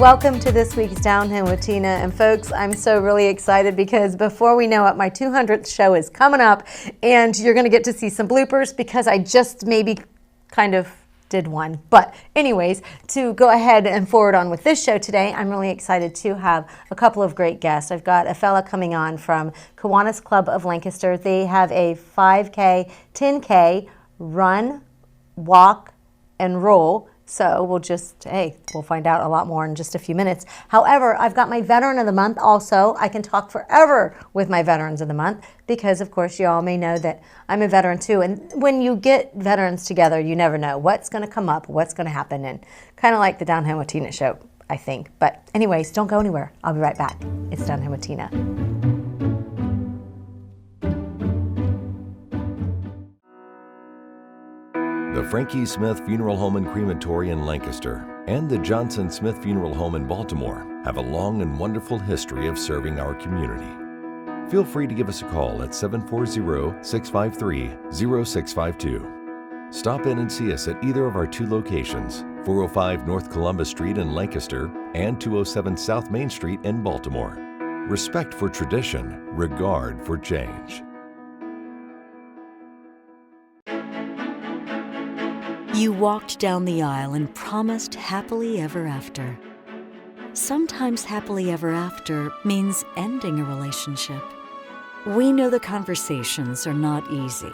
Welcome to this week's Downhill with Tina. And folks, I'm so really excited because before we know it, my 200th show is coming up and you're going to get to see some bloopers because I just maybe kind of did one. But anyways, to go ahead and forward on with this show today, I'm really excited to have a couple of great guests. I've got a fella coming on from Kiwanis Club of Lancaster. They have a 5K, 10K run, walk, and roll. So we'll find out a lot more in just a few minutes. However, I've got my Veteran of the Month also. I can talk forever with my Veterans of the Month because, of course, you all may know that I'm a veteran too. And when you get veterans together, you never know what's going to come up, what's going to happen, and kind of like the Downhill with Tina show, I think. But anyways, don't go anywhere. I'll be right back. It's Downhill with Tina. The Frankie Smith Funeral Home and Crematory in Lancaster and the Johnson Smith Funeral Home in Baltimore have a long and wonderful history of serving our community. Feel free to give us a call at 740-653-0652. Stop in and see us at either of our two locations, 405 North Columbus Street in Lancaster and 207 South Main Street in Baltimore. Respect for tradition, regard for change. You walked down the aisle and promised happily ever after. Sometimes happily ever after means ending a relationship. We know the conversations are not easy.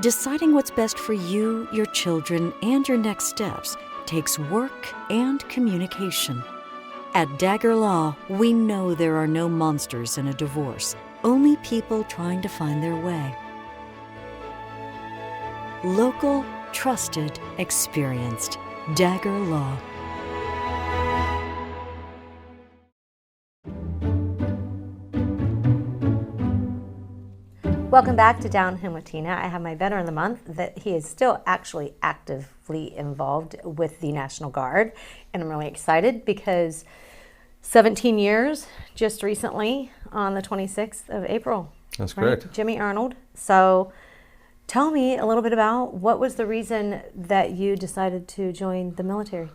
Deciding what's best for you, your children, and your next steps takes work and communication. At Dagger Law, we know there are no monsters in a divorce, only people trying to find their way. Local, trusted, experienced. Dagger Law. Welcome back to Downhill with Tina. I have my Veteran of the Month that he is still actually actively involved with the National Guard. And I'm really excited because 17 years just recently on the 26th of April. That's correct. Jimmy Arnold. So tell me a little bit about what was the reason that you decided to join the military?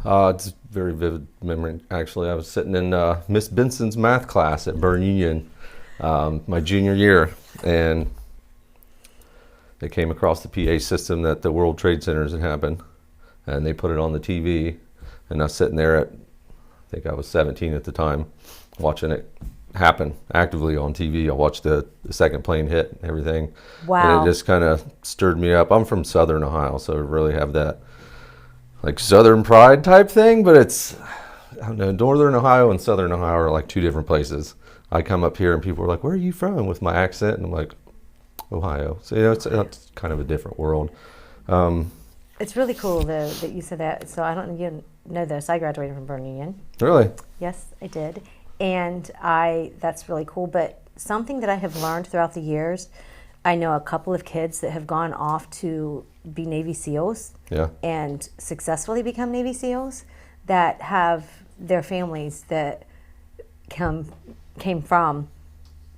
It's a very vivid memory. Actually, I was sitting in Miss Benson's math class at Burn Union my junior year, and they came across the PA system that the World Trade Centers had happened, and they put it on the TV, and I was sitting there I think I was 17 at the time, watching it happen actively on TV. I watched the second plane hit and everything. Wow. And it just kind of stirred me up. I'm from Southern Ohio, so I really have that like Southern pride type thing, but it's, I don't know, Northern Ohio and Southern Ohio are like two different places. I come up here and people are like, where are you from? With my accent, and I'm like, Ohio. So, it's kind of a different world. It's really cool though that you said that. So I don't even know this. I graduated from Burn Union. Really? Yes, I did. And that's really cool. But something that I have learned throughout the years, I know a couple of kids that have gone off to be Navy SEALs and successfully become Navy SEALs that have their families that came from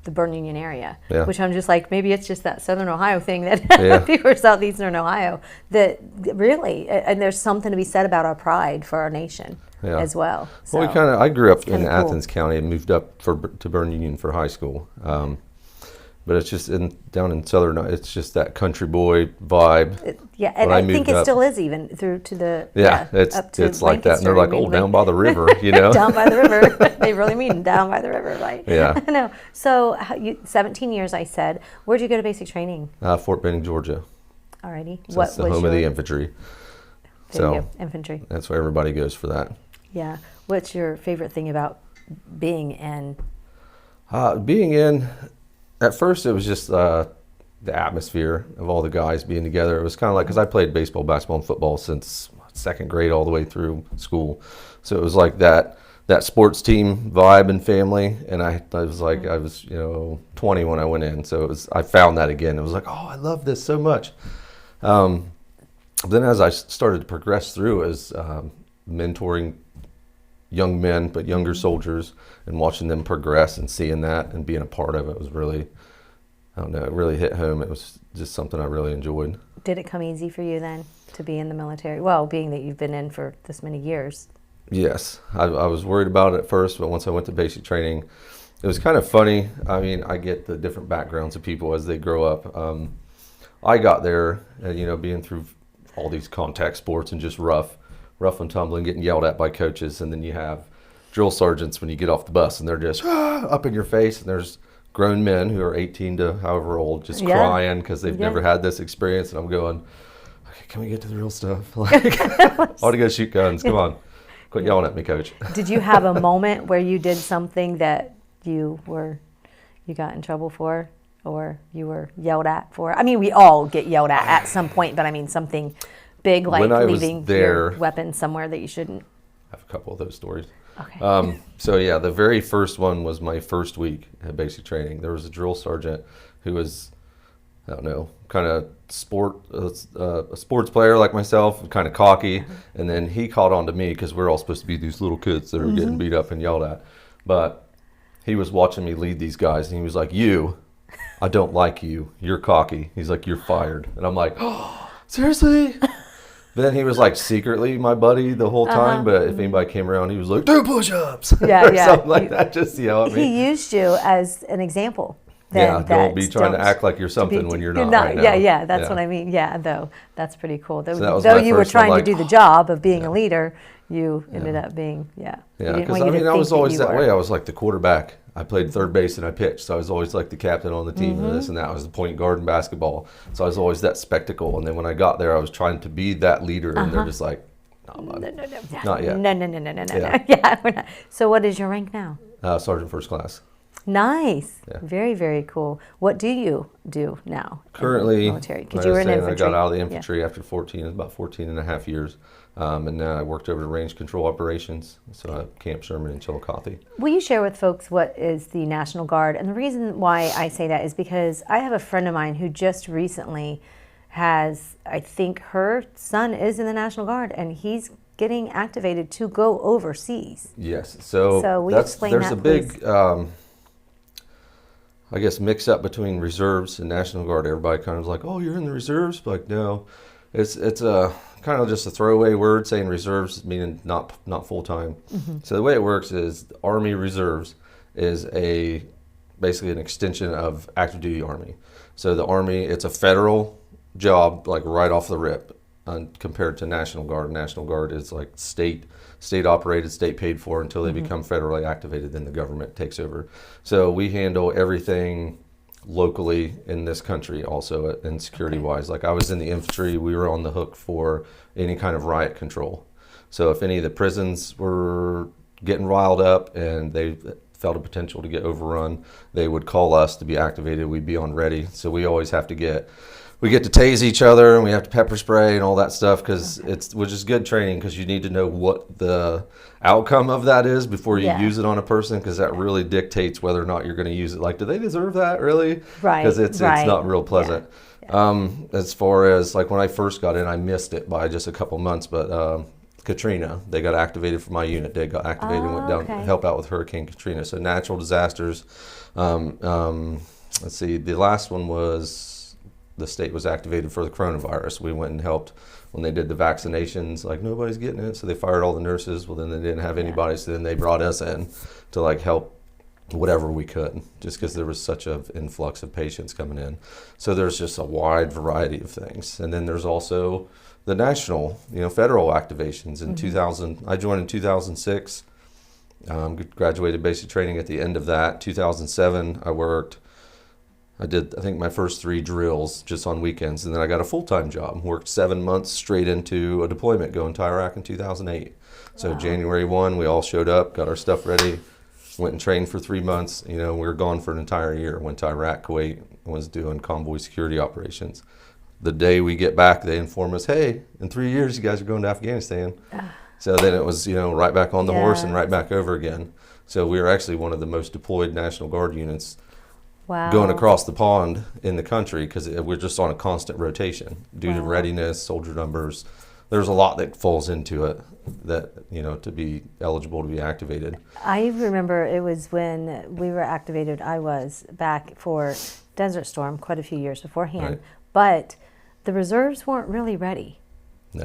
the Burn Union area, which I'm just like, maybe it's just that Southern Ohio thing that people are Southeastern Ohio that really, and there's something to be said about our pride for our nation. As well. So well, I grew up in Athens County and moved up to Burn Union for high school. But it's just down in Southern, it's just that country boy vibe. And I think it still is even through to the, it's like that. And they're like, down by the river, Down by the river. They really mean down by the river, right? Yeah. I know. So 17 years, I said. Where'd you go to basic training? Fort Benning, Georgia. Alrighty. So that's the home of the infantry. Infantry. That's where everybody goes for that. Yeah. What's your favorite thing about being in? At first it was just the atmosphere of all the guys being together. It was kind of like, because I played baseball, basketball, and football since second grade all the way through school. So it was like that sports team vibe and family. And I was 20 when I went in. So I found that again. It was like, I love this so much. Then as I started to progress through as mentoring young men, but younger soldiers, and watching them progress and seeing that and being a part of it was really, it really hit home. It was just something I really enjoyed. Did it come easy for you then to be in the military? Well, being that you've been in for this many years. Yes, I was worried about it at first, but once I went to basic training, it was kind of funny. I mean, I get the different backgrounds of people as they grow up. I got there, being through all these contact sports and just rough and tumbling, getting yelled at by coaches, and then you have drill sergeants when you get off the bus, and they're just up in your face, and there's grown men who are 18 to however old just crying because they've never had this experience, and I'm going, okay, can we get to the real stuff? Like, I want to go shoot guns. Come on, quit yelling at me, coach. Did you have a moment where you did something that you got in trouble for, or you were yelled at for? I mean, we all get yelled at some point, but I mean something big like leaving your weapon somewhere that you shouldn't. I have a couple of those stories. Okay. So yeah, the very first one was my first week at basic training. There was a drill sergeant who was, I don't know, kind of a sports player like myself, kind of cocky, and then he caught on to me because we're all supposed to be these little kids that are getting beat up and yelled at. But he was watching me lead these guys, and he was like, I don't like you. You're cocky. He's like, you're fired. And I'm like, oh, seriously? But then he was like secretly my buddy the whole time, but if anybody came around, he was like, do push-ups. Yeah, yeah. Something like that, just yell at me. He used you as an example. Don't be trying to act like you're something when you're not right now. Yeah, that's what I mean. Yeah, though, that's pretty cool. Though you were trying to do the job of being a leader, you ended up being, Yeah, because I was always that way. I was like the quarterback. I played third base and I pitched, so I was always like the captain on the team and this and that. I was the point guard in basketball, so I was always that spectacle. And then when I got there, I was trying to be that leader, and they're just like, no, not yet. No. Yeah, we're not. So what is your rank now? Sergeant first class. Nice. Yeah. Very, very cool. What do you do now? Currently, military. Because you were in infantry. I got out of the infantry after about 14 and a half years. And now I worked over to range control operations, so at Camp Sherman in Chillicothe. Will you share with folks what is the National Guard? And the reason why I say that is because I have a friend of mine who just recently has, I think her son is in the National Guard, and he's getting activated to go overseas. Yes, so there's a big, I guess, mix up between reserves and National Guard. Everybody kind of like, oh, you're in the reserves? Like, no, it's a kind of just a throwaway word saying reserves, meaning not full time. So the way it works is the Army Reserves is basically an extension of active duty Army. So the Army, it's a federal job, like right off the rip, compared to National Guard. National Guard is like state operated, state paid for until they become federally activated. Then the government takes over. So we handle everything locally in this country also, and security wise. Like I was in the infantry, we were on the hook for any kind of riot control. So if any of the prisons were getting riled up and they felt a potential to get overrun, they would call us to be activated. We'd be on ready. So we always have to we get to tase each other, and we have to pepper spray and all that stuff, because which is good training, because you need to know what the outcome of that is before you use it on a person, because that really dictates whether or not you're going to use it. Like, do they deserve that, really? Right. Because it's not real pleasant. Yeah. As far as like when I first got in, I missed it by just a couple months, but Katrina, they got activated for my unit. They got activated and went down to help out with Hurricane Katrina. So natural disasters. Let's see, the last one was the state was activated for the coronavirus. We went and helped when they did the vaccinations, like nobody's getting it, so they fired all the nurses. Well, then they didn't have anybody, so then they brought us in to like help whatever we could, just because there was such an influx of patients coming in. So there's just a wide variety of things. And then there's also the national, federal activations. In 2000, I joined in 2006, graduated basic training at the end of that. 2007, I did, I think, my first 3 drills just on weekends, and then I got a full-time job. Worked 7 months straight into a deployment going to Iraq in 2008. So January 1, we all showed up, got our stuff ready, went and trained for 3 months. We were gone for an entire year. Went to Iraq, Kuwait, was doing convoy security operations. The day we get back, they inform us, hey, in 3 years, you guys are going to Afghanistan. So then it was, right back on the horse and right back over again. So we were actually one of the most deployed National Guard units going across the pond in the country, because we're just on a constant rotation due to readiness, soldier numbers. There's a lot that falls into it that, to be eligible to be activated. I remember it was when we were activated, I was back for Desert Storm quite a few years beforehand, but the reserves weren't really ready.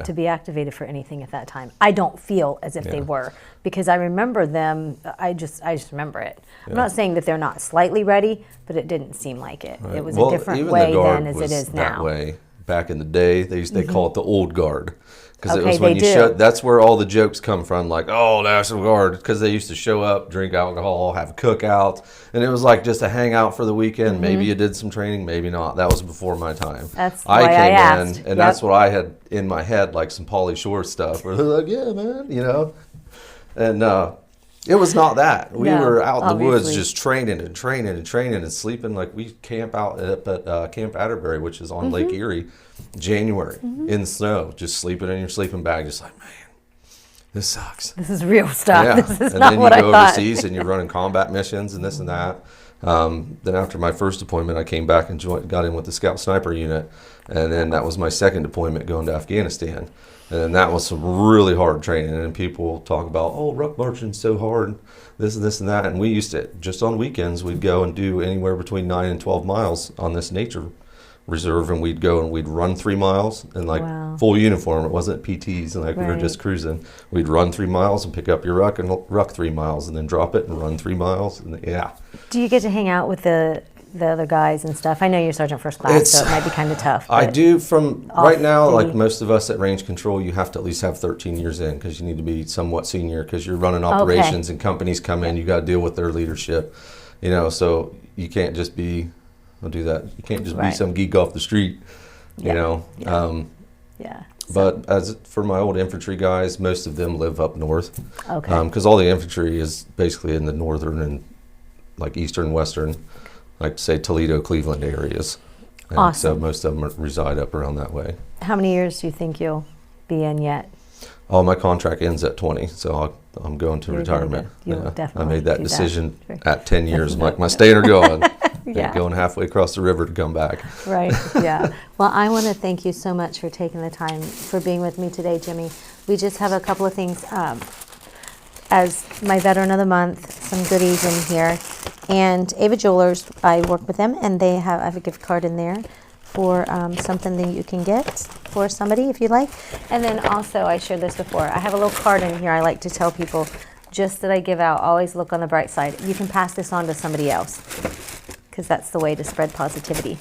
to be activated for anything at that time. I don't feel as if they were, because I remember them. I just remember it. I'm not saying that they're not slightly ready, but it didn't seem like it. It was a different even way the guard then as was it is that now. way. Back in the day, they call it the old guard, because it Okay, was when they you do. show. That's where all the jokes come from, like, oh, National Guard, because they used to show up, drink alcohol, have cookouts, and it was like just a hangout for the weekend. Maybe you did some training, maybe not. That was before my time. That's why I asked. in, and that's what I had in my head, like some Pauly Shore stuff, where they're like, yeah, man, and it was not that. We were out in the woods just training and sleeping. Like we camp out at Camp Atterbury, which is on Lake Erie, January in the snow, just sleeping in your sleeping bag, just like, man, this sucks. This is real stuff. Yeah. This is and not then what you I go thought. overseas and you're running combat missions and this and that. Then after my first deployment, I came back and got in with the Scout Sniper unit, and then that was my second deployment going to Afghanistan. And then that was some really hard training, and people talk about, oh, ruck marching's so hard, this and that. And we used to, just on weekends, we'd go and do anywhere between 9 and 12 miles on this nature reserve, and we'd go and we'd run 3 miles in like full uniform. It wasn't PTs, and like we were just cruising. We'd run 3 miles and pick up your ruck and ruck 3 miles, and then drop it and run 3 miles. And Do you get to hang out with the other guys and stuff? I know you're Sergeant First Class, so it might be kind of tough. I do from right now, the- like most of us at range control, you have to at least have 13 years in, because you need to be somewhat senior, because you're running operations and companies come in, you got to deal with their leadership, so you can't just be, I'll do that. You can't just be some geek off the street, But as for my old infantry guys, most of them live up north. Okay. Because all the infantry is basically in the northern and like eastern, western, like say Toledo, Cleveland areas. And Awesome. so most of them reside up around that way. How many years do you think you'll be in yet? Oh, my contract ends at 20, so I'm going to You're retirement. gonna go. You'll definitely I made that do that. decision Sure. at 10 years. I'm like, my staying or going. Yeah. Going halfway across the river to come back. Right, yeah. Well, I want to thank you so much for taking the time, for being with me today, Jimmy. We just have a couple of things. As my Veteran of the Month, some goodies in here. And Ava Jewelers, I work with them, and I have a gift card in there for something that you can get for somebody if you like. And then also, I shared this before, I have a little card in here I like to tell people, just that I give out, always look on the bright side. You can pass this on to somebody else, because that's the way to spread positivity.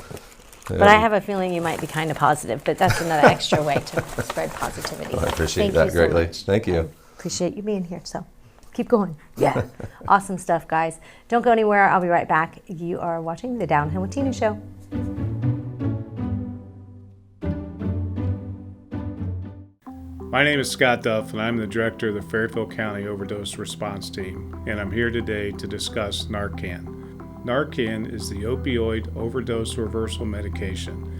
Yeah. But I have a feeling you might be kind of positive, but that's another extra way to spread positivity. I appreciate Thank that you so greatly. much. Thank you. Appreciate you being here, so keep going. Yeah. Awesome stuff, guys. Don't go anywhere. I'll be right back. You are watching the Downhill with Tina show. My name is Scott Duff, and I'm the director of the Fairfield County Overdose Response Team, and I'm here today to discuss Narcan. Narcan is the opioid overdose reversal medication.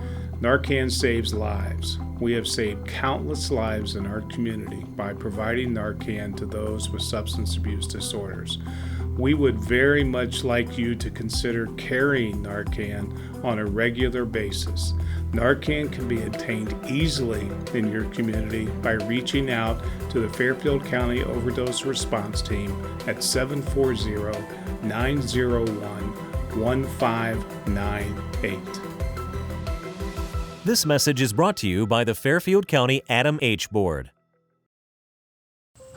Narcan saves lives. We have saved countless lives in our community by providing Narcan to those with substance abuse disorders. We would very much like you to consider carrying Narcan on a regular basis. Narcan can be obtained easily in your community by reaching out to the Fairfield County Overdose Response Team at 740-901-1598. This message is brought to you by the Fairfield County Adam H. Board.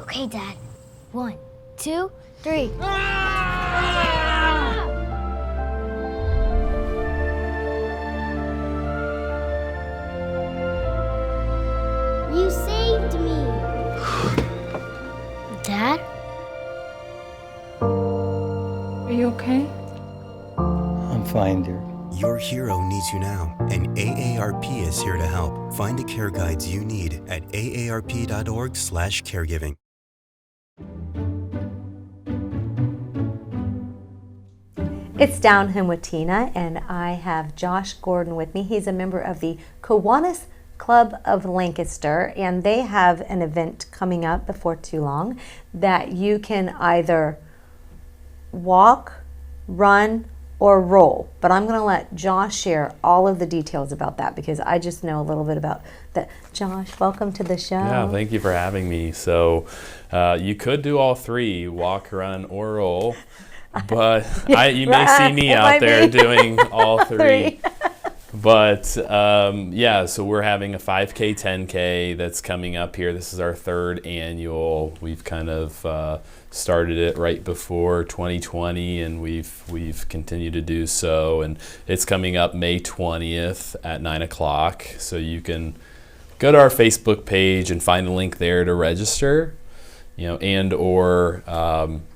Okay, Dad. 1, 2, 3. You saved me. Dad? Are you okay? I'm fine, dear. Your hero needs you now, and AARP is here to help. Find the care guides you need at aarp.org/caregiving. It's Downhill with Tina, and I have Josh Gordon with me. He's a member of the Kiwanis Club of Lancaster, and they have an event coming up before too long that you can either walk, run, or roll. But I'm going to let Josh share all of the details about that, because I just know a little bit about that. Josh, welcome to the show. Yeah, thank you for having me. So you could do all three, walk, run, or roll. But you may see me out there doing all three. But yeah, so we're having a 5K, 10K that's coming up here. This is our third annual. We've kind of started it right before 2020, and we've continued to do so. And it's coming up May 20th at 9 o'clock. So you can go to our Facebook page and find a link there to register. And or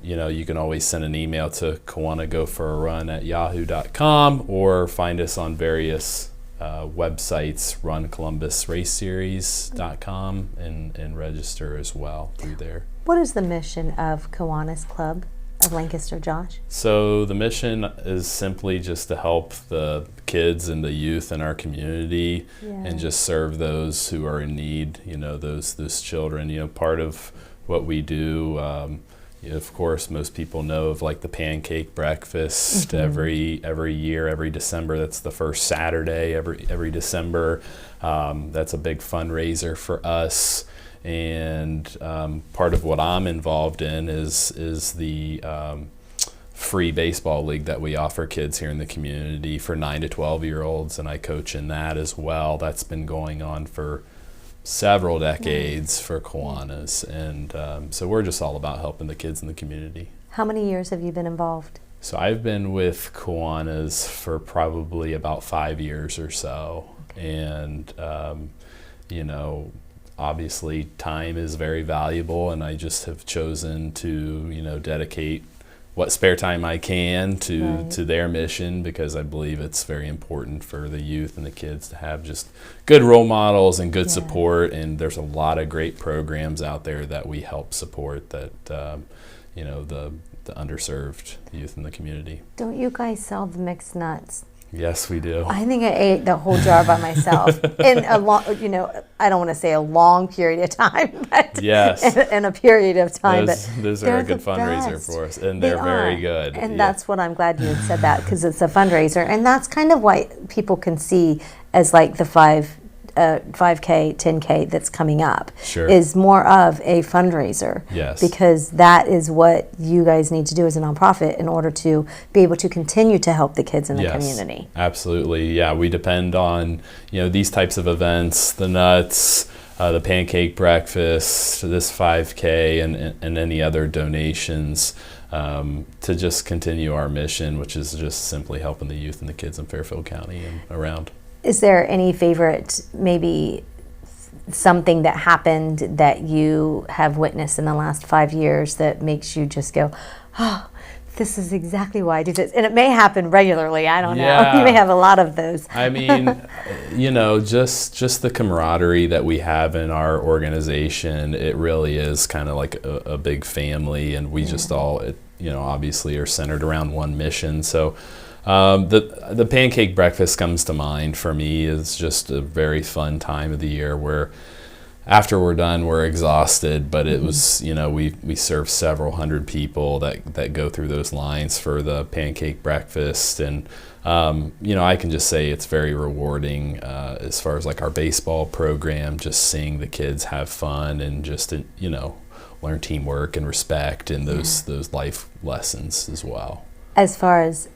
you can always send an email to kawanagoforarun@yahoo.com, or find us on various websites, runcolumbusraceseries.com, and register as well through there. What is the mission of Kiwanis Club of Lancaster, Josh? So the mission is simply just to help the kids and the youth in our community, and just serve those who are in need. Those children. Part of what we do, of course, most people know of like the pancake breakfast every year, every December. That's the first Saturday every December. That's a big fundraiser for us, and part of what I'm involved in is the free baseball league that we offer kids here in the community for 9 to 12-year-olds, and I coach in that as well. That's been going on for several decades for Kiwanis, and so we're just all about helping the kids in the community. How many years have you been involved? So I've been with Kiwanis for probably about 5 years or so, and obviously time is very valuable, and I just have chosen to dedicate what spare time I can to their mission, because I believe it's very important for the youth and the kids to have just good role models and good support. And there's a lot of great programs out there that we help support that, the underserved youth in the community. Don't you guys sell the mixed nuts? Yes, we do. I think I ate the whole jar by myself in a long, I don't want to say a long period of time, but yes, in a period of time. Those are a good fundraiser for us, and they're very good. And that's what I'm glad you had said that, because it's a fundraiser, and that's kind of what people can see as like the 5K, 10K that's coming up. Sure. Is more of a fundraiser. Yes. Because that is what you guys need to do as a nonprofit in order to be able to continue to help the kids in the community. Absolutely. Yeah, we depend on these types of events, the nuts, the pancake breakfast, this 5K, and any other donations to just continue our mission, which is just simply helping the youth and the kids in Fairfield County and around. Is there any favorite, maybe something that happened that you have witnessed in the last 5 years that makes you just go, oh, this is exactly why I do this? And it may happen regularly, I don't know. You may have a lot of those. I mean, just the camaraderie that we have in our organization, it really is kind of like a big family, and we just all, obviously are centered around one mission. So the pancake breakfast comes to mind for me. Is just a very fun time of the year where after we're done, we're exhausted, but it was, we serve several hundred people that go through those lines for the pancake breakfast. And, I can just say it's very rewarding as far as like our baseball program, just seeing the kids have fun and just, learn teamwork and respect and those life lessons as well. As far as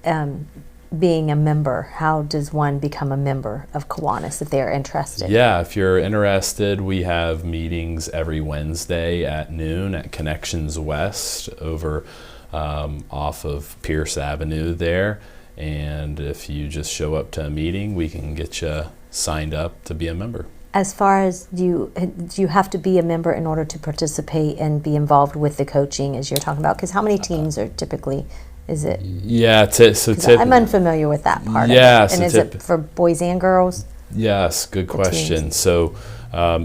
being a member, how does one become a member of Kiwanis if they're interested? Yeah, if you're interested, we have meetings every Wednesday at noon at Connections West over off of Pierce Avenue there. And if you just show up to a meeting, we can get you signed up to be a member. As far as do you have to be a member in order to participate and be involved with the coaching as you're talking about? Because how many teams are typically? Is it? Yeah, I'm unfamiliar with that part of it. And is it for boys and girls? Yes, good question. So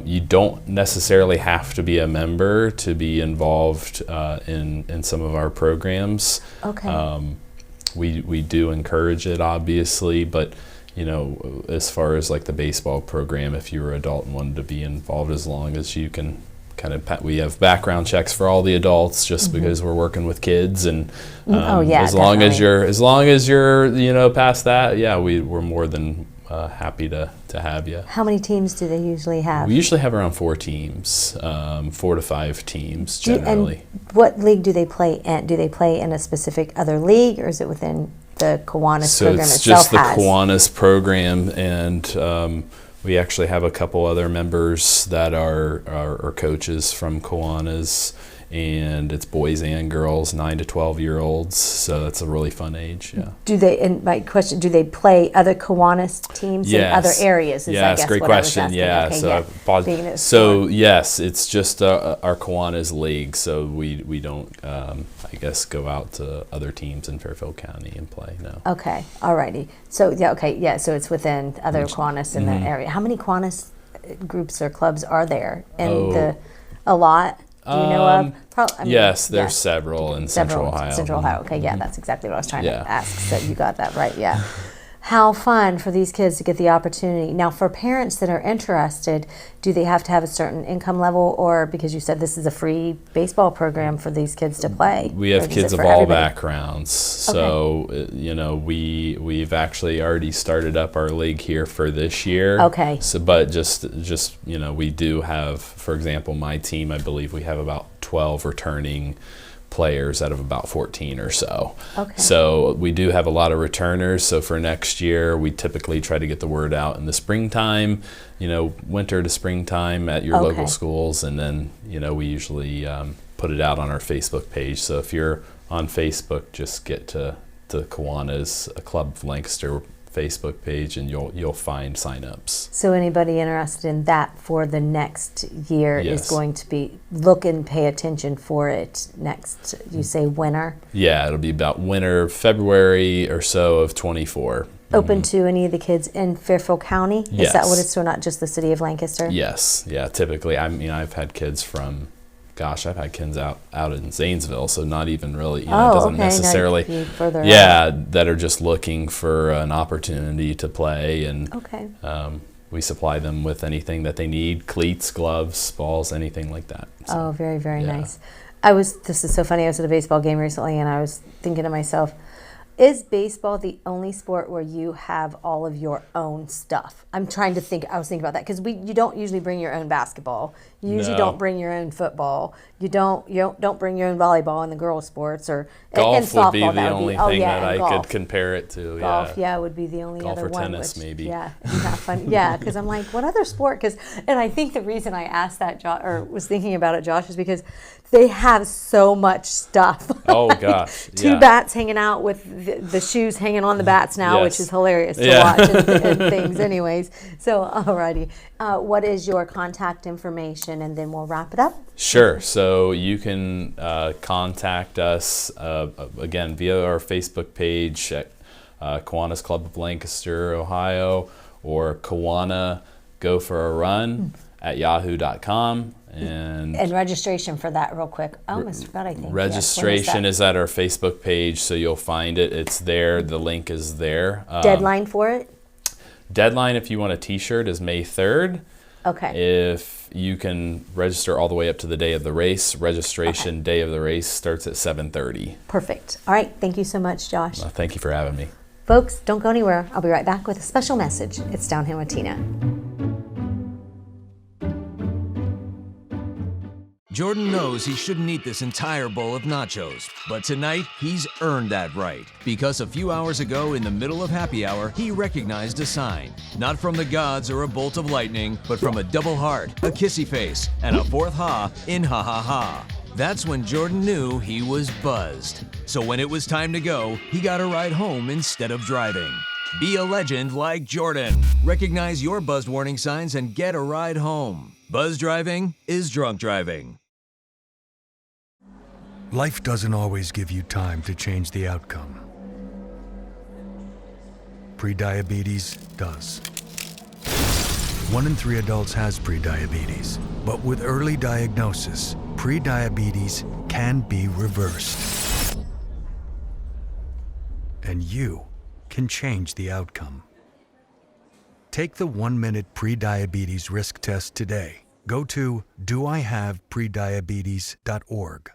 you don't necessarily have to be a member to be involved in some of our programs. Okay. We do encourage it, obviously, but as far as like the baseball program, if you were an adult and wanted to be involved, as long as you can we have background checks for all the adults just because we're working with kids, and as long as you're past that, we're more than happy to have you. How many teams do they usually have? We usually have around 4 teams, 4 to 5 teams generally. And what league do they play in? Do they play in a specific other league, or is it within the Kiwanis So program it's itself just the has? Kiwanis program, and we actually have a couple other members that are coaches from Kiwanis, and it's boys and girls, 9 to 12-year-olds. So that's a really fun age. Yeah. Do they? And my question: do they play other Kiwanis teams in other areas? Is I guess great what I was question. asking. Yeah. Okay, So, Being a so sport. yes, it's just our Kiwanis league. So we don't, I guess, go out to other teams in Fairfield County and play. No. Okay, alrighty. So so it's within other Kiwanis in the area. How many Kiwanis groups or clubs are there in a lot? Do you know of? Yes, there's several in Central Ohio. Central Ohio. Okay, yeah, that's exactly what I was trying to Yeah. ask. So you got that right. Yeah. How fun for these kids to get the opportunity. Now, for parents that are interested, do they have to have a certain income level, or because you said this is a free baseball program for these kids to play? We have Or is kids it of for all everybody? backgrounds. So, we've actually already started up our league here for this year. Okay. So, but just we do have, for example, my team, I believe we have about 12 returning players out of about 14 or so. Okay. So we do have a lot of returners. So for next year, we typically try to get the word out in the springtime, winter to springtime at your local schools. And then, we usually put it out on our Facebook page. So if you're on Facebook, just get to the Kiwanis Club of Lancaster Facebook page, and you'll find signups. So anybody interested in that for the next year Yes. is going to be look and pay attention for it next. You say winter. Yeah, it'll be about winter, February or so of 24. Open to any of the kids in Fairfield County? Yes. Is that what it's so not just the city of Lancaster? Yes, yeah. Typically, I've had kids from, I've had kids out in Zanesville, so not even really, it doesn't necessarily, No, further out. That are just looking for an opportunity to play, and we supply them with anything that they need: cleats, gloves, balls, anything like that. So, oh, very, very nice. This is so funny. I was at a baseball game recently, and I was thinking to myself, is baseball the only sport where you have all of your own stuff? I'm trying to think. I was thinking about that because you don't usually bring your own basketball. You usually don't bring your own football. You don't bring your own volleyball in the girls' sports or golf and softball. Would be the only thing that I golf. could compare it to. Golf, would be the only golf other or one. tennis, maybe. Yeah, isn't that fun? Yeah, because I'm like, what other sport? And I think the reason I asked that, or was thinking about it, Josh, is because they have so much stuff. Oh gosh, two bats hanging out with the shoes hanging on the bats now, which is hilarious to watch and things. Anyways, so alrighty, what is your contact information, and then we'll wrap it up. Sure. So you can contact us again via our Facebook page at Kiwanis Club of Lancaster, Ohio, or Kiwana Go for a Run at yahoo.com. And registration for that real quick. I almost forgot, I think. Registration is at our Facebook page, so you'll find it. It's there. The link is there. Deadline for it? Deadline, if you want a t-shirt, is May 3rd. Okay. If you can register all the way up to the day of the race, registration day of the race starts at 7:30. Perfect. All right. Thank you so much, Josh. Thank you for having me. Folks, don't go anywhere. I'll be right back with a special message. It's Downhill with Tina. Jordan knows he shouldn't eat this entire bowl of nachos, but tonight he's earned that right. Because a few hours ago, in the middle of happy hour, he recognized a sign. Not from the gods or a bolt of lightning, but from a double heart, a kissy face, and a fourth ha in ha ha ha. That's when Jordan knew he was buzzed. So when it was time to go, he got a ride home instead of driving. Be a legend like Jordan. Recognize your buzzed warning signs and get a ride home. Buzz driving is drunk driving. Life doesn't always give you time to change the outcome. Prediabetes does. 1 in 3 adults has prediabetes, but with early diagnosis, prediabetes can be reversed. And you can change the outcome. Take the 1-minute prediabetes risk test today. Go to doihaveprediabetes.org.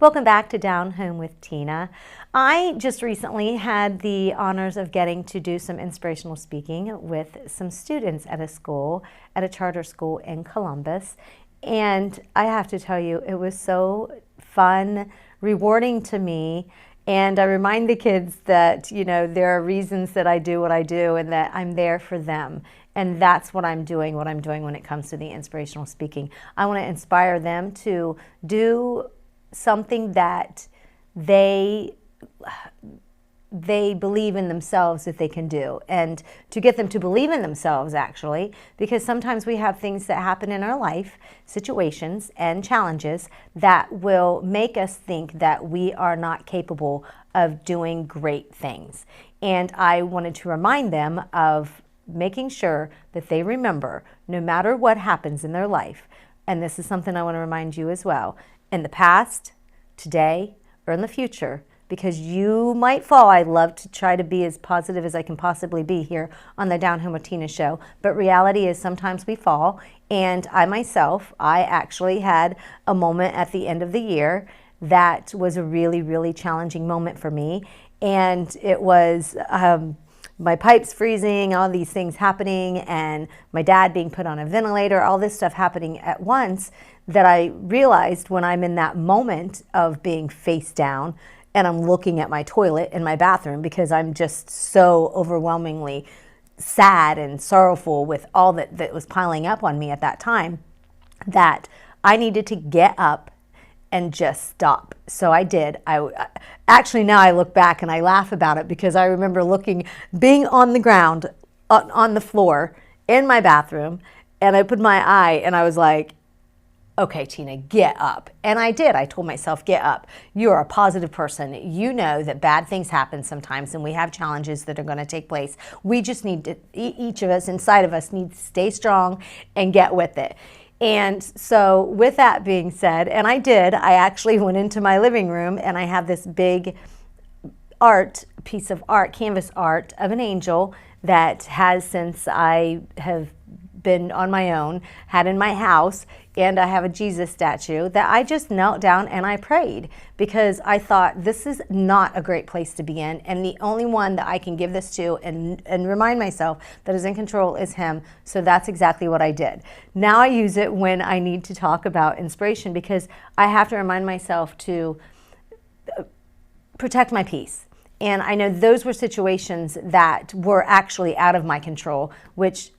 Welcome back to Down Home with Tina. I just recently had the honors of getting to do some inspirational speaking with some students at a charter school in Columbus. And I have to tell you, it was so fun, rewarding to me. And I remind the kids that, you know, there are reasons that I do what I do and that I'm there for them. And that's what I'm doing when it comes to the inspirational speaking. I want to inspire them to do something that they believe in themselves that they can do, and to get them to believe in themselves, actually, because sometimes we have things that happen in our life, situations and challenges that will make us think that we are not capable of doing great things. And I wanted to remind them of making sure that they remember, no matter what happens in their life, and this is something I want to remind you as well, in the past, today, or in the future, because you might fall. I love to try to be as positive as I can possibly be here on the Down Home with Tina show, but reality is sometimes we fall, and I actually had a moment at the end of the year that was a really, really challenging moment for me, and it was my pipes freezing, all these things happening, and my dad being put on a ventilator, all this stuff happening at once, that I realized when I'm in that moment of being face down and I'm looking at my toilet in my bathroom because I'm just so overwhelmingly sad and sorrowful with all that was piling up on me at that time, that I needed to get up and just stop. So I did. Actually, now I look back and I laugh about it because I remember being on the ground, on the floor in my bathroom, and I put my eye and I was like, okay, Tina, get up. And I did. I told myself, get up. You're a positive person. You know that bad things happen sometimes and we have challenges that are going to take place. We just need to, each of us inside of us needs to stay strong and get with it. And so with that being said, and I actually went into my living room and I have this big piece of art, canvas art of an angel that has, since I have been on my own, had in my house, and I have a Jesus statue that I just knelt down and I prayed because I thought this is not a great place to be in, and the only one that I can give this to and remind myself that is in control is Him. So that's exactly what I did. Now I use it when I need to talk about inspiration because I have to remind myself to protect my peace. And I know those were situations that were actually out of my control, which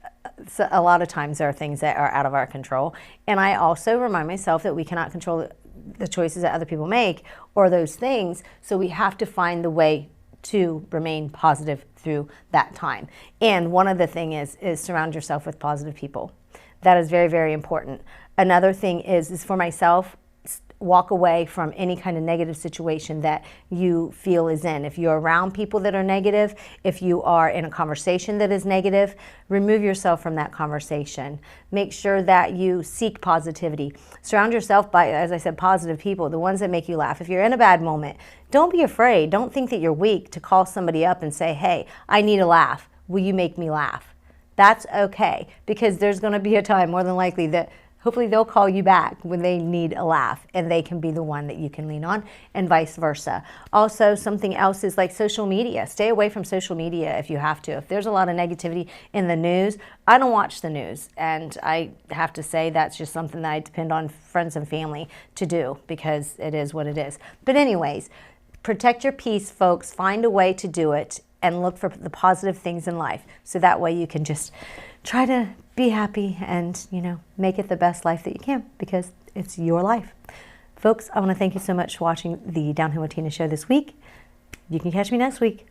a lot of times there are things that are out of our control. And I also remind myself that we cannot control the choices that other people make or those things. So we have to find the way to remain positive through that time. And one of the things is surround yourself with positive people. That is very, very important. Another thing is for myself, walk away from any kind of negative situation that you feel is in. If you're around people that are negative, if you are in a conversation that is negative, remove yourself from that conversation. Make sure that you seek positivity. Surround yourself by, as I said, positive people, the ones that make you laugh. If you're in a bad moment, don't be afraid. Don't think that you're weak to call somebody up and say, hey, I need a laugh. Will you make me laugh? That's okay, because there's going to be a time, more than likely, that hopefully they'll call you back when they need a laugh, and they can be the one that you can lean on, and vice versa. Also, something else is like social media. Stay away from social media if you have to. If there's a lot of negativity in the news, I don't watch the news, and I have to say that's just something that I depend on friends and family to do because it is what it is. But anyways, protect your peace, folks. Find a way to do it and look for the positive things in life, so that way you can just try to be happy and, make it the best life that you can, because it's your life. Folks, I want to thank you so much for watching the Down Home with Tina show this week. You can catch me next week.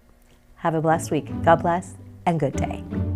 Have a blessed week. God bless and good day.